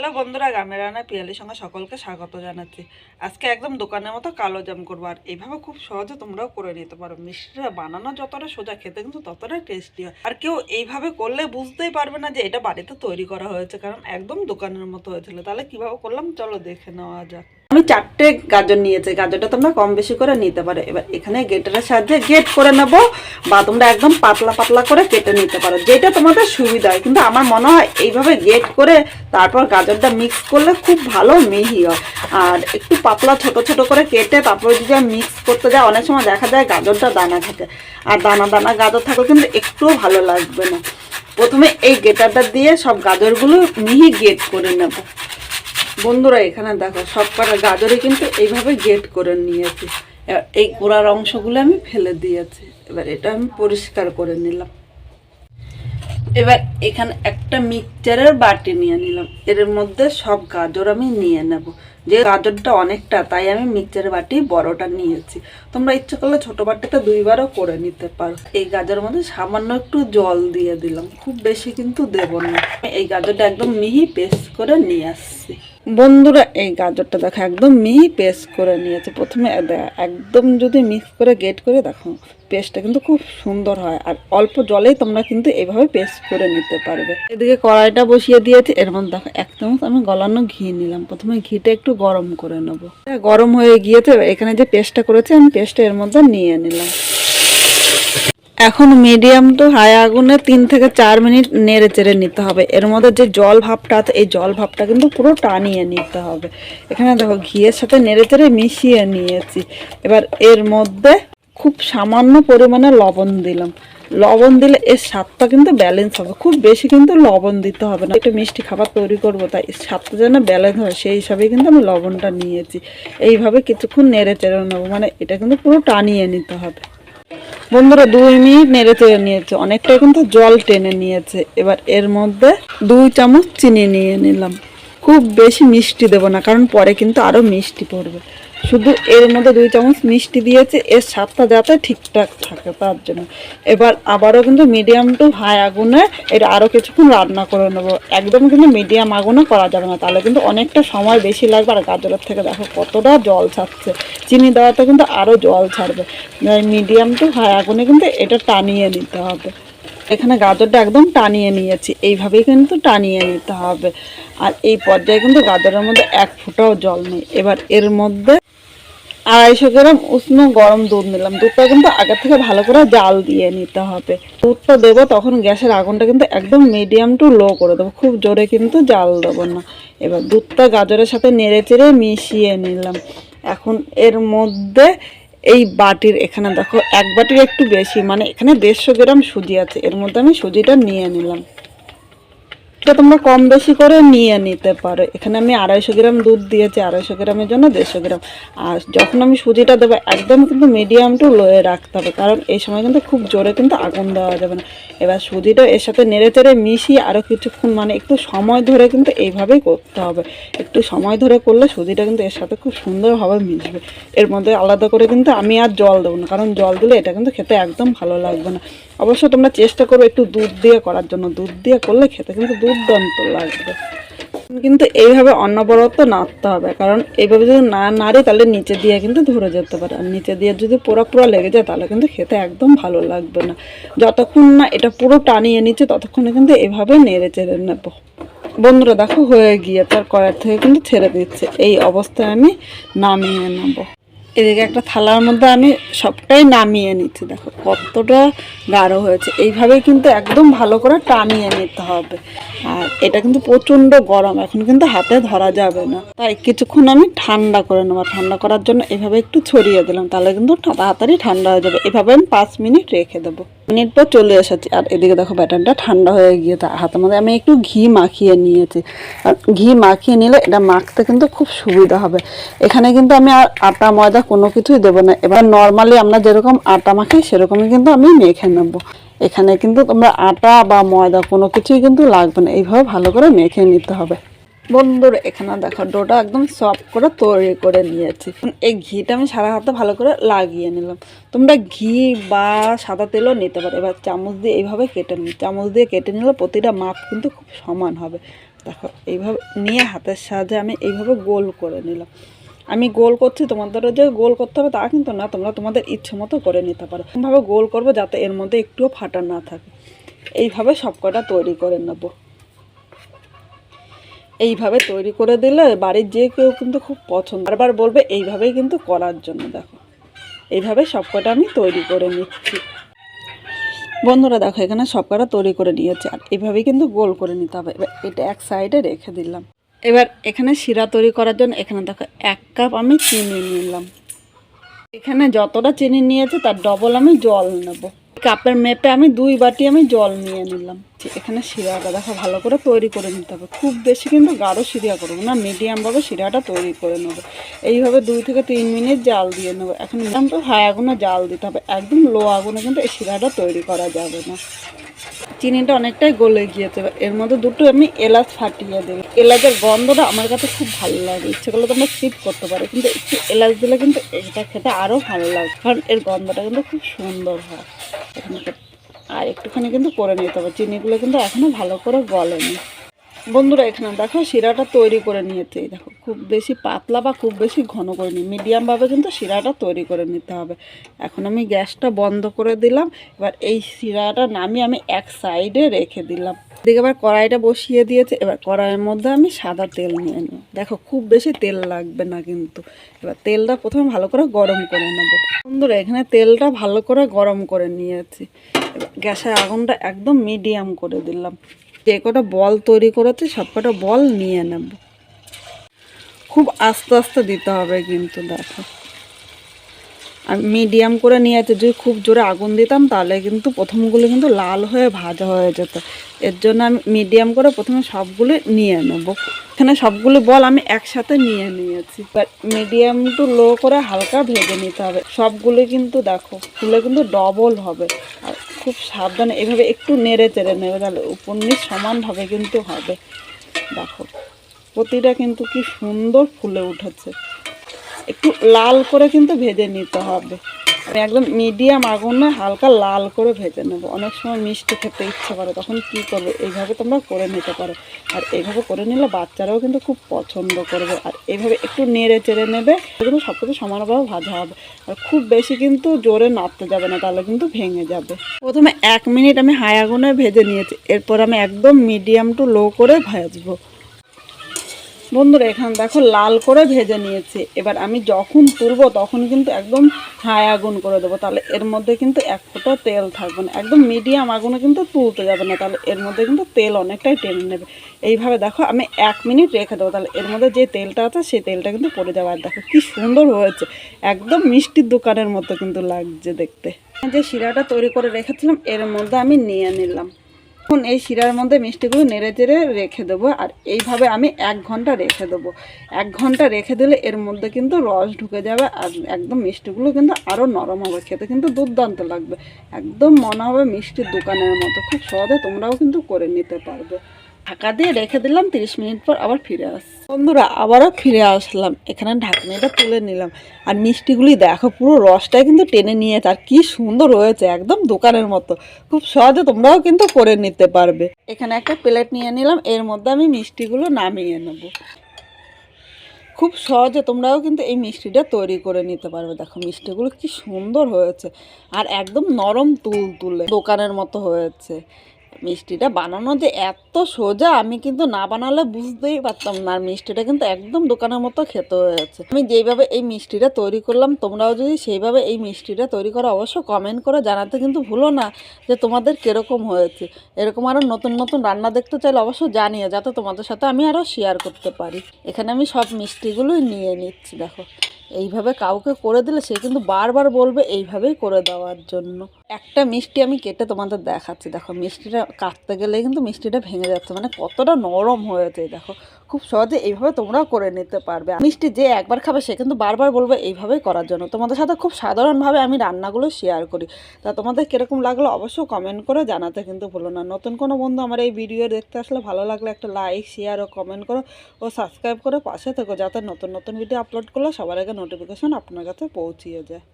Hello বন্ধুরা, গ্রামের রান্না পিয়ালির সঙ্গে সকলকে স্বাগত জানাচ্ছি। আজকে একদম দোকানের মতো কালো জাম করবো, আর এইভাবে খুব সহজে তোমরাও করে নিতে পারো। মিষ্টিটা বানানো যতটা সোজা, খেতে কিন্তু ততটাই টেস্টি হয়। আর কেউ এইভাবে করলে বুঝতেই পারবে না যে এটা বাড়িতে তৈরি করা হয়েছে, কারণ একদম দোকানের মতো হয়েছিল। তাহলে কিভাবে করলাম চলো দেখে নেওয়া যাক। আমি 4টে গাজর নিয়েছি, গাজরটা তোমরা কম বেশি করে নিতে পারো। এবার এখানে গেটারের সাহায্যে গেট করে নেব, বা তোমরা একদম পাতলা পাতলা করে কেটে নিতে পারো, যেটা তোমাদের সুবিধা হয়। কিন্তু আমার মনে হয় এইভাবে গেট করে তারপর গাজরটা মিক্স করলে খুব ভালো মিহি হয়। আর একটু পাতলা ছোট ছোট করে কেটে তারপর যদি মিক্স করতে যায়, অনেক সময় দেখা যায় গাজরটা দানা থাকে, আর দানা দানা গাজর থাকলে কিন্তু একটুও ভালো লাগবে না। প্রথমে এই গেটারটা দিয়ে সব গাজরগুলো মিহি গেট করে নেব। বন্ধুরা এখানে দেখো, সব কটা গাজরে কিন্তু এইভাবে গেট করে নিয়েছি। এই গোড়ার অংশগুলো আমি ফেলে দিয়েছি। এবার এটা আমি পরিষ্কার করে নিলাম। এবার এখানে একটা মিক্সচারের বাটি নিয়ে নিলাম, এর মধ্যে সব গাজর আমি নিয়ে নেব। যে গাজরটা অনেকটা, তাই আমি মিক্সচারের বাটি বড়টা নিয়েছি। তোমরা ইচ্ছে করলে ছোট বাটিতে দুইবারও করে নিতে পারো। এই গাজরের মধ্যে সামান্য একটু জল দিয়ে দিলাম, খুব বেশি কিন্তু দেব না। এই গাজরটা একদম মিহি পেস্ট করে নিয়ে আসছি। বন্ধুরা এই গাজরটা দেখো একদম মিহি পেস্ট করে নিয়েছে। প্রথমে একদম যদি মিক্স করে গেট করে দেখো, পেস্টটা কিন্তু খুব সুন্দর হয়। আর অল্প জলেই তোমরা কিন্তু এইভাবে পেস্ট করে নিতে পারবে। এদিকে কড়াইটা বসিয়ে দিয়েছি, এর মধ্যে দেখো 1 চামচ আমি গলানো ঘি নিলাম। প্রথমে ঘিটা একটু গরম করে নেব। গরম হয়ে গিয়েছে, এখানে যে পেস্টটা করেছি আমি পেস্টটা এর মধ্যে নিয়ে নিলাম। এখন মিডিয়াম টু হাই আগুনে 3 থেকে 4 মিনিট নেড়ে চেড়ে নিতে হবে। এর মধ্যে যে জল ভাবটা আছে, এই জল ভাবটা কিন্তু পুরো টানিয়ে নিতে হবে। এখানে দেখো ঘিয়ের সাথে নেড়ে চেড়ে মিশিয়ে নিয়েছি। এবার এর মধ্যে খুব সামান্য পরিমাণে লবণ দিলাম। লবণ দিলে এর স্বাদটা কিন্তু ব্যালেন্স হবে, খুব বেশি কিন্তু লবণ দিতে হবে না। একটু মিষ্টি খাবার তৈরি করবো, তাই স্বাদটা যেন ব্যালেন্স হয় সেই হিসাবে কিন্তু আমি লবণটা নিয়েছি। এইভাবে কিছুক্ষণ নেড়ে চেড়ে নেবো, মানে এটা কিন্তু পুরো টানিয়ে নিতে হবে। বন্ধুরা 2 মিনিট নেড়ে চেড়ে নিয়েছে, অনেকটাই কিন্তু জল টেনে নিয়েছে। এবার এর মধ্যে 2 চামচ চিনি নিয়ে নিলাম। খুব বেশি মিষ্টি দেব না, কারণ পরে কিন্তু আরও মিষ্টি পড়বে। শুধু এর মধ্যে 2 চামচ মিষ্টি দিয়েছে, এর স্বাদটা যাতে ঠিকঠাক থাকে তার জন্য। এবার আবারও কিন্তু মিডিয়াম টু হাই আগুনে এটা আরও কিছুক্ষণ রান্না করে নেবো। একদম কিন্তু মিডিয়াম আগুনে করা যাবে না, তাহলে কিন্তু অনেকটা সময় বেশি লাগবে। আর গাজরের থেকে দেখো কতটা জল ছাড়ছে, চিনি দেওয়াতে কিন্তু আরও জল ছাড়বে। মিডিয়াম টু হাই আগুনে কিন্তু এটা টানিয়ে নিতে হবে। এখানে গাজরটা একদম টানিয়ে নিয়েছি, এইভাবেই কিন্তু টানিয়ে নিতে হবে। আর এই পর্যায়ে কিন্তু গাজরের মধ্যে 1 ফোঁটাও জল নেই। এবার এর মধ্যে 250 গ্রাম উষ্ণ গরম দুধ নিলাম। দুধটা কিন্তু আগে থেকে ভালো করে জাল দিয়ে নিতে হবে। দুধটা দেবো তখন গ্যাসের আগুনটা কিন্তু একদম মিডিয়াম টু লো করে দেবো, খুব জোরে কিন্তু জাল দেবো না। এবার দুধটা গাজরের সাথে নেড়ে চেড়ে মিশিয়ে নিলাম। এখন এর মধ্যে এই বাটির, এখানে দেখো 1 বাটির একটু বেশি, মানে এখানে 150 গ্রাম সুজি আছে, এর মধ্যে আমি সুজিটা নিয়ে নিলাম। এটা তোমরা কম বেশি করে নিয়ে নিতে পারো। এখানে আমি 250 গ্রাম দুধ দিয়েছি, 250 গ্রামের জন্য 150 গ্রাম। আর যখন আমি সুজিটা দেবো একদম কিন্তু মিডিয়াম টু লোয়ে রাখতে হবে, কারণ এই সময় কিন্তু খুব জোরে কিন্তু আগুন দেওয়া যাবে না। এবার সুজিটা এর সাথে নেড়ে চেড়ে মিশিয়ে আরও কিছুক্ষণ, মানে একটু সময় ধরে কিন্তু এইভাবেই করতে হবে। একটু সময় ধরে করলে সুজিটা কিন্তু এর সাথে খুব সুন্দরভাবে মিশবে। এর মধ্যে আলাদা করে কিন্তু আমি আর জল দেবো না, কারণ জল দিলে এটা কিন্তু খেতে একদম ভালো লাগবে না। অবশ্য তোমরা চেষ্টা করো একটু দুধ দিয়ে করার জন্য, দুধ দিয়ে করলে খেতে কিন্তু দুর্দান্ত লাগবে। কিন্তু এইভাবে অনবরত নাড়তে হবে, কারণ এইভাবে যদি না নাড়ি তাহলে নিচে দিয়ে কিন্তু ধরে যেতে পারে। আর নিচে দিয়ে যদি পুরো লেগে যায় তাহলে কিন্তু খেতে একদম ভালো লাগবে না। যতক্ষণ না এটা পুরো টানিয়ে নিচ্ছে ততক্ষণে কিন্তু এভাবে নেড়ে চেড়ে নেব। বন্ধুরা দেখো হয়ে গিয়ে তার কড়াই থেকে কিন্তু ছেড়ে দিচ্ছে। এই অবস্থায় আমি নামিয়ে নেব। এদিকে একটা থালার মধ্যে আমি সবটাই নামিয়ে নিচ্ছি। দেখো কতটা গাঢ় হয়েছে। এইভাবে কিন্তু একদম ভালো করে টানিয়ে নিতে হবে। আর এটা কিন্তু প্রচণ্ড গরম, এখন কিন্তু হাতে ধরা যাবে না, তাই কিছুক্ষণ আমি ঠান্ডা করে নেবো। ঠান্ডা করার জন্য এভাবে একটু ছড়িয়ে দিলাম, তাহলে কিন্তু তাড়াতাড়ি ঠান্ডা হয়ে যাবে। এভাবে আমি 5 মিনিট রেখে দেবো। মিনিট পর চলে এসেছি, আর এদিকে দেখো ব্যাটারটা ঠান্ডা হয়ে গিয়ে হাতের মধ্যে আমি একটু ঘি মাখিয়ে নিয়েছি। আর ঘি মাখিয়ে নিলে এটা মাখতে কিন্তু খুব সুবিধা হবে। এখানে কিন্তু আমি আর আটা ময়দা কোনো কিছুই দেবো না। এবার নর্মালি আমরা যেরকম আটা মাখি সেরকমই কিন্তু আমি মেখে নেব। এখানে কিন্তু তোমরা আটা বা ময়দা কোনো কিছুই কিন্তু লাগবে না, এইভাবে ভালো করে মেখে নিতে হবে। বন্ধুরা এখানে দেখো ডোটা একদম সফট করে তৈরি করে নিয়েছি। এই ঘিটা আমি সারা হাতে ভালো করে লাগিয়ে নিলাম। তোমরা ঘি বা সাদা তেলও নিতে পারো। এবার চামচ দিয়ে এইভাবে কেটে নিই, চামচ দিয়ে কেটে নিলে প্রতিটা মাপ কিন্তু খুব সমান হবে। দেখো এইভাবে নিয়ে হাতের সাহায্যে আমি এইভাবে গোল করে নিলাম। আমি গোল করছি, তোমাদেরও যে গোল করতে হবে তা কিন্তু না, তোমরা তোমাদের ইচ্ছে মতো করে নিতে পারো। এভাবে গোল করবো যাতে এর মধ্যে একটুও ফাটা না থাকে। এইভাবে সব কটা তৈরি করে নেব। এইভাবে তৈরি করে দিলে বাড়ির যে কেউ কিন্তু খুব পছন্দ, বারবার বলবে এইভাবেই কিন্তু করার জন্য। দেখো এইভাবে সব কটা আমি তৈরি করে নিচ্ছি। বন্ধুরা দেখো এখানে সব কটা তৈরি করে নিয়েছি, আর এইভাবেই কিন্তু গোল করে নিতে হবে। এবার এটা এক সাইডে রেখে দিলাম। এবার এখানে শিরা তৈরি করার জন্য এখানে দেখো 1 কাপ আমি চিনি নিলাম। এখানে যতটা চিনি নিয়েছে তার ডবল আমি জল নেব। কাপের মেপে আমি 2 বাটি আমি জল নিয়ে নিলাম। এখানে শিরাটা দেখো ভালো করে তৈরি করে নিতে হবে। খুব বেশি কিন্তু গাঢ় শিরা করবো না, মিডিয়ামভাবে শিরাটা তৈরি করে নেবো। এইভাবে 2 থেকে 3 মিনিট জাল দিয়ে নেবো। এখন তো হাই আগুনে জাল দিতে হবে, একদম লো আগুনে কিন্তু এই শিরাটা তৈরি করা যাবে না। চিনিটা অনেকটাই গলে গিয়েছে, এর মধ্যে দুটো আমি এলাচ ফাটিয়ে দেবো। এলাচের গন্ধটা আমার কাছে খুব ভালো লাগে, ইচ্ছে করলে তোমরা স্কিপ করতে পারো, কিন্তু একটু এলাচ দিলে কিন্তু এটা খেতে আরও ভালো লাগে, কারণ এর গন্ধটা কিন্তু খুব সুন্দর হয়। এখানে আর একটুখানি কিন্তু করে নিতে হবে, চিনিগুলো কিন্তু এখনও ভালো করে গলেনি। বন্ধুরা এখানে দেখো শিরাটা তৈরি করে নিয়েছে। দেখো খুব বেশি পাতলা বা খুব বেশি ঘন করে নিই, মিডিয়ামভাবে কিন্তু শিরাটা তৈরি করে নিতে হবে। এখন আমি গ্যাসটা বন্ধ করে দিলাম। এবার এই শিরাটা নামিয়ে আমি এক সাইডে রেখে দিলাম। এদিকে এবার কড়াইটা বসিয়ে দিয়েছে। এবার কড়াইয়ের মধ্যে আমি সাদা তেল নিয়ে নিই। দেখো খুব বেশি তেল লাগবে না কিন্তু। এবার তেলটা প্রথমে ভালো করে গরম করে নেব। বন্ধুরা এখানে তেলটা ভালো করে গরম করে নিয়েছি। এবার গ্যাসের আগুনটা একদম মিডিয়াম করে দিলাম। যে কটা বল তৈরি করেছে সব কটা বল নিয়ে নেব। খুব আস্তে আস্তে দিতে হবে কিন্তু। দেখো আমি মিডিয়াম করে নিয়েছি, যদি খুব জোরে আগুন দিতাম তাহলে কিন্তু প্রথমগুলো কিন্তু লাল হয়ে ভাজা হয়ে যেত। এর জন্য আমি মিডিয়াম করে প্রথমে সবগুলো নিয়ে নেব। এখানে সবগুলো বল আমি একসাথে নিয়ে নিয়েছি। মিডিয়াম টু লো করে হালকা ভেজে নিতে হবে সবগুলো, কিন্তু দেখো ফুলে কিন্তু ডবল হবে। আর খুব সাবধানে এভাবে একটু নেড়ে চেড়ে নেবে, তাহলে উপর নিচ সমানভাবে কিন্তু হবে। দেখো প্রতিটা কিন্তু কি সুন্দর ফুলে উঠেছে। একটু লাল করে কিন্তু ভেজে নিতে হবে। আমি একদম মিডিয়াম আগুনে হালকা লাল করে ভেজে নেব। অনেক সময় মিষ্টি খেতে ইচ্ছে করে, তখন কি করবে এইভাবে তোমরা করে নিতে পারো। আর এইভাবে করে নিলে বাচ্চারাও কিন্তু খুব পছন্দ করবে। আর এইভাবে একটু নেড়ে চেড়ে নেবে, কিন্তু সব কিছু সমানভাবে ভাজা হবে। আর খুব বেশি কিন্তু জোরে নাড়তে যাবে না, তাহলে কিন্তু ভেঙে যাবে। প্রথমে 1 মিনিট আমি হাই আগুনে ভেজে নিয়েছি, এরপর আমি একদম মিডিয়াম টু লো করে ভাজবো। বন্ধুরা এখানে দেখো লাল করে ভেজে নিয়েছি। এবার আমি যখন তুলবো তখন কিন্তু একদম হাই আগুন করে দেবো, তাহলে এর মধ্যে কিন্তু এক ফোঁটা তেল থাকবে না। একদম মিডিয়াম আগুনে কিন্তু তুলতে যাবে না, তাহলে এর মধ্যে কিন্তু তেল অনেকটাই টেনে নেবে। এইভাবে দেখো আমি 1 মিনিট রেখে দেবো, তাহলে এর মধ্যে যে তেলটা আছে সেই তেলটা কিন্তু পড়ে যাবে। আর দেখো কি সুন্দর হয়েছে, একদম মিষ্টির দোকানের মতো কিন্তু লাগছে দেখতে। যে শিরাটা তৈরি করে রেখেছিলাম এর মধ্যে আমি নিয়ে নিলাম। এখন এই শিরার মধ্যে মিষ্টিগুলো নেড়ে চেড়ে রেখে দেবো। আর এইভাবে আমি 1 ঘন্টা রেখে দেবো। 1 ঘন্টা রেখে দিলে এর মধ্যে কিন্তু রস ঢুকে যাবে, আর একদম মিষ্টিগুলো কিন্তু আরও নরম হবে, খেতে কিন্তু দুর্দান্ত লাগবে। একদম মনে হবে মিষ্টির দোকানের মতো। খুব সহজে তোমরাও কিন্তু করে নিতে পারবে। ঢাকা দিয়ে রেখে দিলাম, 30 মিনিট পর আবার ফিরে বন্ধুরা আবারও ফিরে আসলাম। এখানে ঢাকনিটা তুলে নিলাম, আর মিষ্টিগুলি দেখো পুরো রসটাই কিন্তু টেনে নিয়েছে, আর কি সুন্দর হয়েছে, একদম দোকানের মতো। খুব সহজে তোমরাও কিন্তু করে নিতে পারবে। এখানে একটা প্লেট নিয়ে নিলাম, এর মধ্যে আমি মিষ্টিগুলো নামিয়ে নেব। খুব সহজে তোমরাও কিন্তু এই মিষ্টিটা তৈরি করে নিতে পারবে। দেখো মিষ্টিগুলো কি সুন্দর হয়েছে, আর একদম নরম তুলতুলে দোকানের মতো হয়েছে। মিষ্টিটা বানানো যে এত সোজা আমি কিন্তু না বানালে বুঝতেই পারতাম না। আর মিষ্টিটা কিন্তু একদম দোকানের মতো খেতে হয়েছে। আমি যেইভাবে এই মিষ্টিটা তৈরি করলাম, তোমরাও যদি সেইভাবে এই মিষ্টিটা তৈরি করো অবশ্যই কমেন্ট করে জানাতে কিন্তু ভুলো না যে তোমাদের কীরকম হয়েছে। এরকম আরও নতুন নতুন রান্না দেখতে চাইলে অবশ্যই জানিয়ে, যাতে তোমাদের সাথে আমি আরও শেয়ার করতে পারি। এখানে আমি সব মিষ্টিগুলোই নিয়ে নিচ্ছি। দেখো এইভাবে কাউকে করে দিলে সে কিন্তু বারবার বলবে এইভাবেই করে দেওয়ার জন্য। একটা মিষ্টি আমি কেটে তোমাদের দেখাচ্ছি। দেখো মিষ্টিটা কাটতে গেলে কিন্তু মিষ্টিটা ভেঙে যাচ্ছে, মানে কতটা নরম হয়েছে। দেখো খুব সহজে এইভাবে তোমরাও করে নিতে পারবে। মিষ্টি যে একবার খাবে সে কিন্তু বারবার বলবে এইভাবেই করার জন্য। তোমাদের সাথে খুব সাধারণভাবে আমি রান্নাগুলো শেয়ার করি, তা তোমাদের কীরকম লাগলো অবশ্যই কমেন্ট করে জানাতে কিন্তু ভুলো না। নতুন কোনো বন্ধু আমার এই ভিডিও দেখতে আসলে ভালো লাগলে একটা লাইক, শেয়ার ও কমেন্ট করো, ও সাবস্ক্রাইব করে পাশে থেকো, যাতে নতুন নতুন ভিডিও আপলোড করলে সবার আগে নোটিফিকেশন আপনার কাছে পৌঁছিয়ে যায়।